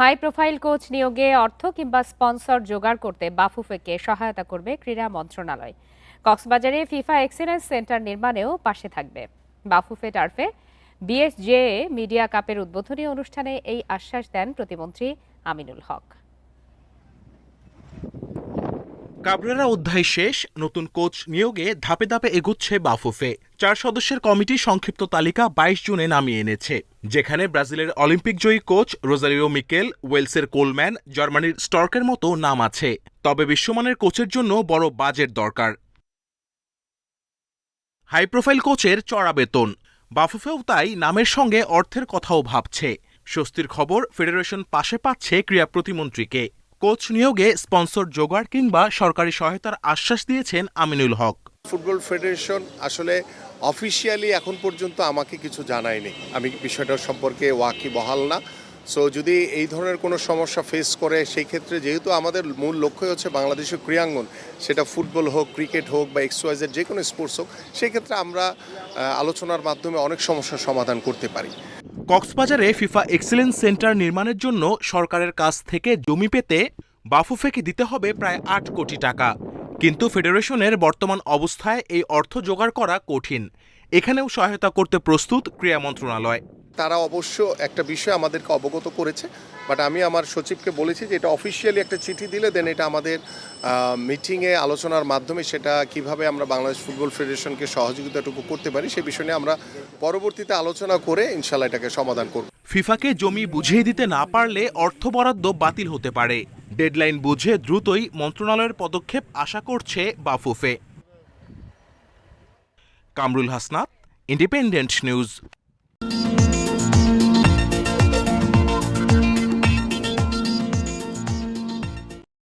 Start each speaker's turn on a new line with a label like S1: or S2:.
S1: High profile coach নিয়োগে অর্থ কিংবা স্পন্সর জোগাড় করতে বাফুফেকে সহায়তা করবে ক্রীড়া মন্ত্রণালয়। কক্সবাজারে ফিফা এক্সেলেন্স সেন্টার নির্মাণেও পাশে থাকবে বাফুফে টার্ফে। বিএসজে মিডিয়া কাপের উদ্বোধনী অনুষ্ঠানে এই আশ্বাস দেন প্রতিমন্ত্রী আমিনুল হক।
S2: কাবরেরা অধ্যায় শেষ, নতুন কোচ নিয়োগে ধাপে ধাপে এগুচ্ছে বাফুফে। 4 সদস্যের কমিটি সংক্ষিপ্ত তালিকা 22 জুনে নামিয়ে এনেছে, যেখানে ব্রাজিলের অলিম্পিক জয়ী কোচ রোজারিও মিকেল, ওয়েলসের কোলম্যান, জার্মানির স্টর্কের মতো নাম আছে। তবে বিশ্বমানের কোচের জন্য বড় বাজেট দরকার। হাই প্রোফাইল কোচের চড়া বেতন, বাফুফেও তাই নামের সঙ্গে অর্থের কথাও ভাবছে। স্বস্তির খবর, ফেডারেশন পাশে পাচ্ছে ক্রীড়া প্রতিমন্ত্রীকে। কোচ নিয়োগে স্পন্সর জোগাড় কিংবা সরকারি সহায়তার আশ্বাস দিয়েছেন আমিনুল হক।
S3: ফুটবল ফেডারেশন আসলে অফিসিয়ালি এখন পর্যন্ত আমাকে কিছু জানায়নি, আমি বিষয়টা সম্পর্কে ওয়াকিবহাল না। সো যদি এই ধরনের কোনো সমস্যা ফেস করে, সেই ক্ষেত্রে যেহেতু আমাদের মূল লক্ষ্যই হচ্ছে বাংলাদেশের ক্রীড়াঙ্গন, সেটা ফুটবল হোক, ক্রিকেট হোক বা এক্সওয়াইজেড যে কোনো স্পোর্টস হোক, সেই ক্ষেত্রে আমরা আলোচনার মাধ্যমে অনেক সমস্যার সমাধান করতে পারি।
S2: কক্সবাজারে ফিফা এক্সেলেন্স সেন্টার নির্মাণের জন্য সরকারের কাছ থেকে জমি পেতে বাফুফেকে দিতে হবে প্রায় 8 কোটি টাকা। কিন্তু ফেডারেশনের বর্তমান অবস্থায় এই অর্থ জোগাড় করা কঠিন। এখানেও সহায়তা করতে প্রস্তুত ক্রীড়া মন্ত্রণালয়।
S3: তারা অবশ্য একটা বিষয় আমাদেরকে অবগত করেছে, বাট আমি আমার সচিবকে বলেছি যে এটা অফিসিয়ালি একটা চিঠি দিলে দেন এটা আমাদের মিটিংয়ে আলোচনার মাধ্যমে সেটা কিভাবে আমরা বাংলাদেশ ফুটবল ফেডারেশনকে সহযোগিতাটুকু করতে পারি সে বিষয় নিয়ে আমরা পরবর্তীতে আলোচনা করে ইনশাল্লাহ এটাকে সমাধান করব।
S2: ফিফাকে জমি বুঝিয়ে দিতে না পারলে অর্থ বরাদ্দ বাতিল হতে পারে। ডেডলাইন বুঝে দ্রুতই মন্ত্রণালয়ের পদক্ষেপ আশা করছে বাফুফে। Kamrul Hasnat, Independent news.